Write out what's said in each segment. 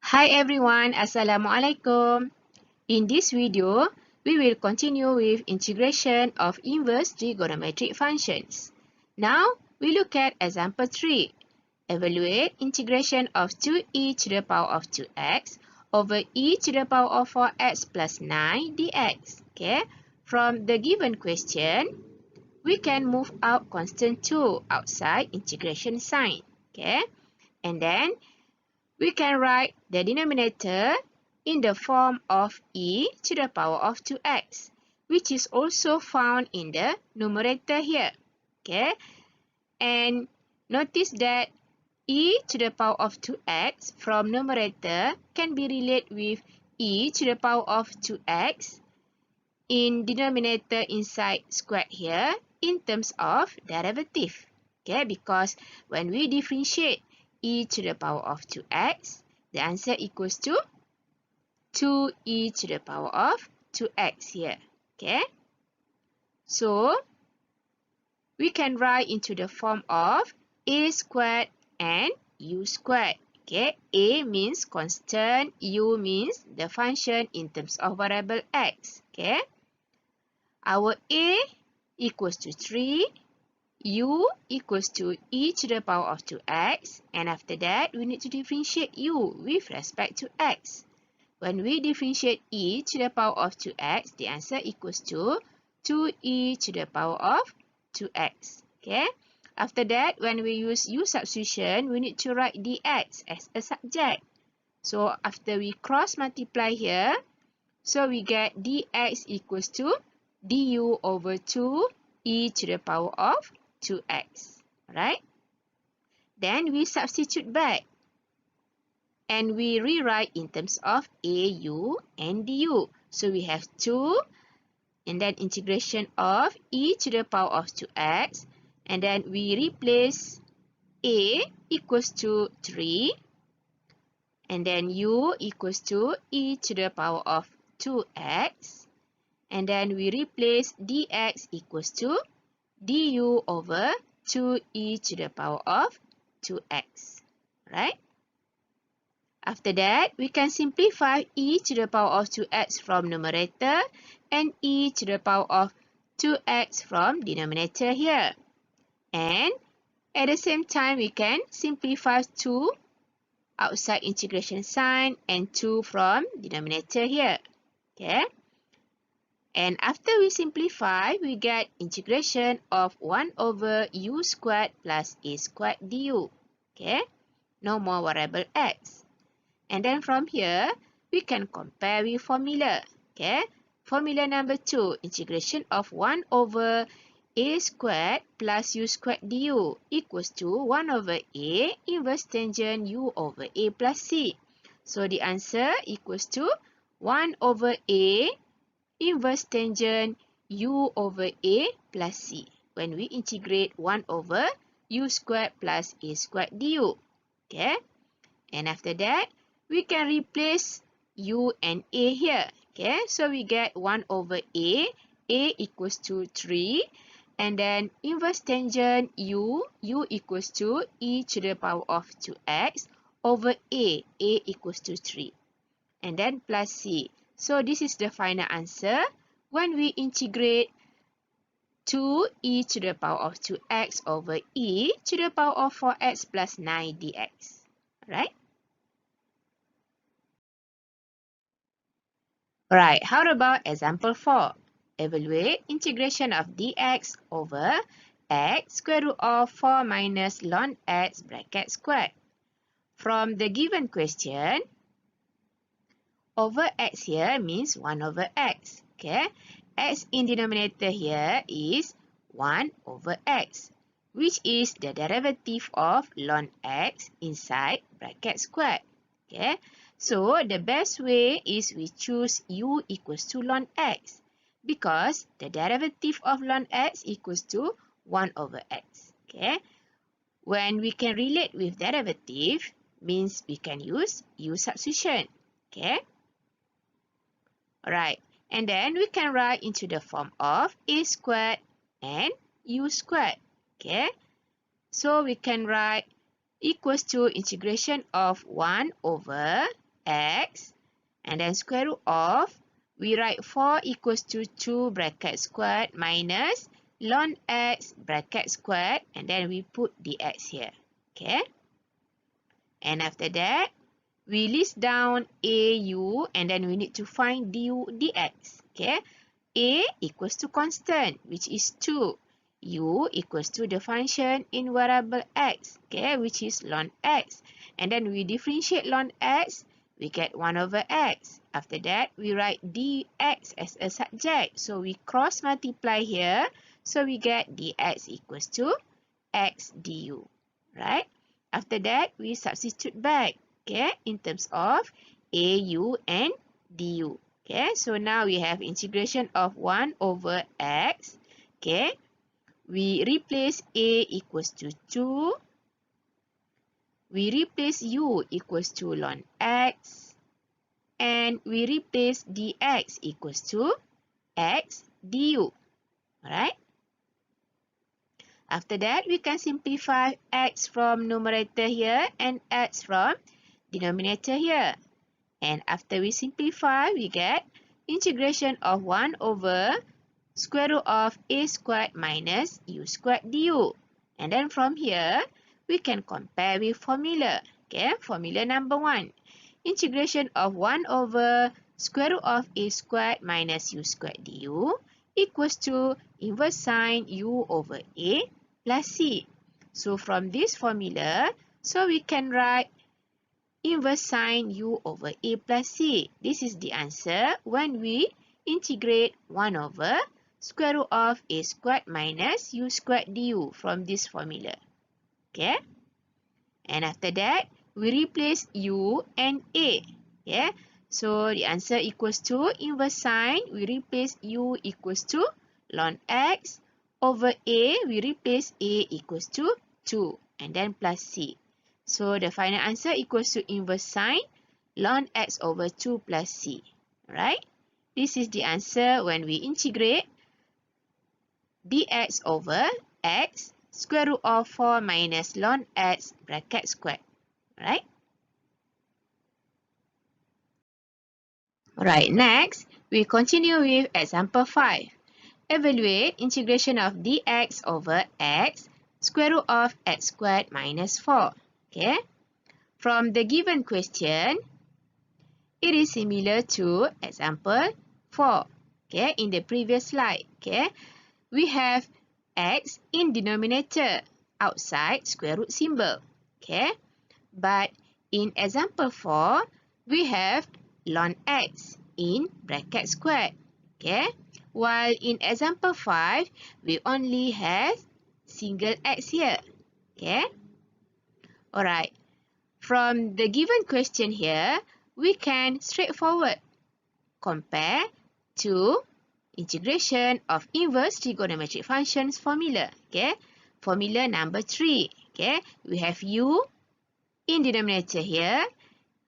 Hi everyone, Assalamualaikum. In this video, we will continue with integration of inverse trigonometric functions. Now, we look at example 3. Evaluate integration of 2e to the power of 2x over e to the power of 4x plus 9 dx. Okay? From the given question, we can move out constant 2 outside integration sign. Okay? And then, we can write the denominator in the form of e to the power of 2x, which is also found in the numerator here. Okay, and notice that e to the power of 2x from numerator can be related with e to the power of 2x in denominator inside squared here in terms of derivative. Okay, because when we differentiate e to the power of 2x, the answer equals to 2e to the power of 2x here. Okay, so we can write into the form of a squared and u squared. Okay, a means constant, u means the function in terms of variable x. Okay, our a equals to 3, u equals to e to the power of 2x, and after that, we need to differentiate u with respect to x. When we differentiate e to the power of 2x, the answer equals to 2e to the power of 2x. Okay? After that, when we use u substitution, we need to write dx as a subject. So, after we cross multiply here, so we get dx equals to du over 2e to the power of 2x. Alright? Then we substitute back. And we rewrite in terms of au and du. So we have 2 and then integration of e to the power of 2x. And then we replace a equals to 3. And then u equals to e to the power of 2x. And then we replace dx equals to du over 2e to the power of 2x. Right? After that, we can simplify e to the power of 2x from numerator and e to the power of 2x from denominator here. And at the same time, we can simplify 2 outside integration sign and 2 from denominator here. Okay? And after we simplify, we get integration of 1 over u squared plus a squared du. Okay? No more variable x. And then from here, we can compare with formula. Okay? Formula number 2, integration of 1 over a squared plus u squared du equals to 1 over a inverse tangent u over a plus c. So the answer equals to 1 over a inverse tangent u over a plus c when we integrate 1 over u squared plus a squared du. Okay? And after that, we can replace u and a here. Okay, so we get 1 over a equals to 3. And then inverse tangent u equals to e to the power of 2x over a equals to 3. And then plus c. So this is the final answer when we integrate 2e to the power of 2x over e to the power of 4x plus 9 dx. Alright? Right, how about example 4? Evaluate integration of dx over x square root of 4 minus ln x bracket squared. From the given question, over x here means 1 over x. Okay, x in denominator here is 1 over x, which is the derivative of ln x inside bracket squared. Okay, so the best way is we choose u equals to ln x because the derivative of ln x equals to 1 over x. Okay, when we can relate with derivative means we can use u substitution. Okay, alright, and then we can write into the form of a squared and u squared. Okay, so we can write equals to integration of 1 over x, and then square root of, we write 4 equals to 2 bracket squared minus ln x bracket squared, and then we put dx here. Okay. And after that, we list down a, u, and then we need to find du, dx. Okay. A equals to constant, which is 2. U equals to the function in variable x, okay, which is ln x. And then we differentiate ln x, we get 1 over x. After that, we write dx as a subject. So we cross multiply here. So we get dx equals to x du, right? After that, we substitute back, okay, in terms of a, u, and du. Okay, so now we have integration of 1 over x. Okay, we replace a equals to 2. We replace u equals to ln x. And we replace dx equals to x du. Alright? After that, we can simplify x from numerator here and x from denominator here. And after we simplify, we get integration of 1 over square root of a squared minus u squared du. And then from here, we can compare with formula. Okay, formula number 1. Integration of 1 over square root of a squared minus u squared du equals to inverse sine u over a plus c. So from this formula, so we can write inverse sine u over a plus c. This is the answer when we integrate 1 over square root of a squared minus u squared du from this formula. Okay? And after that, we replace u and a. Yeah? So the answer equals to inverse sine, we replace u equals to ln x over a, we replace a equals to 2 and then plus c. So the final answer equals to inverse sine ln x over 2 plus c. Alright? This is the answer when we integrate dx over x square root of 4 minus ln x bracket squared. Alright? Alright, next, we continue with example 5. Evaluate integration of dx over x square root of x squared minus 4. Okay? From the given question, it is similar to example 4. Okay? In the previous slide. Okay? We have x in denominator outside square root symbol. Okay? But in example 4, we have ln x in bracket squared. Okay? While in example 5, we only have single x here. Okay? Alright. From the given question here, we can straightforward compare to integration of inverse trigonometric functions formula. Okay? Formula number 3. Okay? We have u in denominator here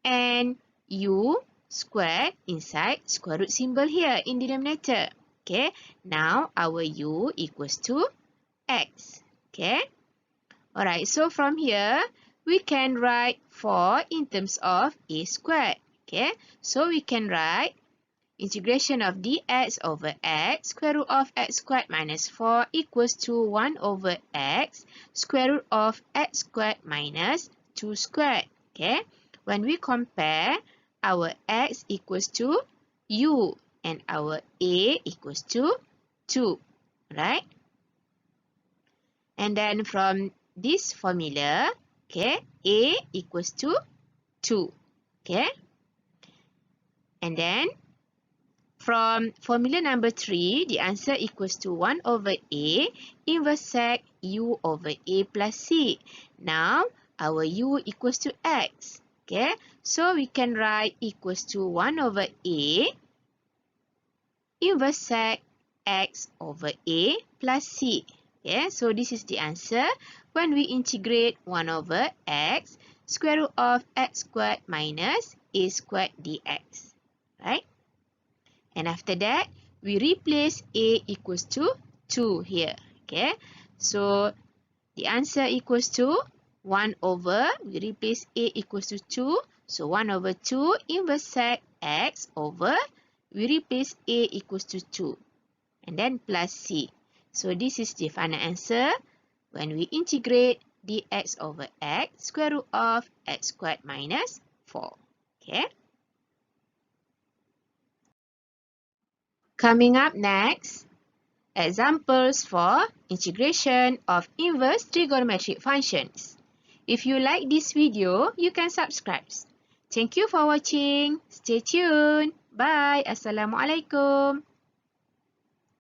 and u squared inside square root symbol here in denominator. Okay, now our u equals to x. Okay, alright, so from here we can write 4 in terms of a squared. Okay, so we can write integration of dx over x square root of x squared minus 4 equals to 1 over x square root of x squared minus 2 squared. Okay, when we compare, our x equals to u and our a equals to 2, right? And then from this formula, okay, a equals to 2, okay? And then from formula number 3, the answer equals to 1 over a inverse sec u over a plus c. Now, our u equals to x. Okay, so we can write equals to 1 over a inverse sec x over a plus c. Okay, so this is the answer when we integrate 1 over x square root of x squared minus a squared dx. Right? And after that, we replace a equals to 2 here. Okay, so the answer equals to 1 over, we replace a equals to 2. So 1 over 2 inverse sec x over, we replace a equals to 2. And then plus c. So this is the final answer when we integrate dx over x square root of x squared minus 4. Okay. Coming up next, examples for integration of inverse trigonometric functions. If you like this video, you can subscribe. Thank you for watching. Stay tuned. Bye. Assalamualaikum.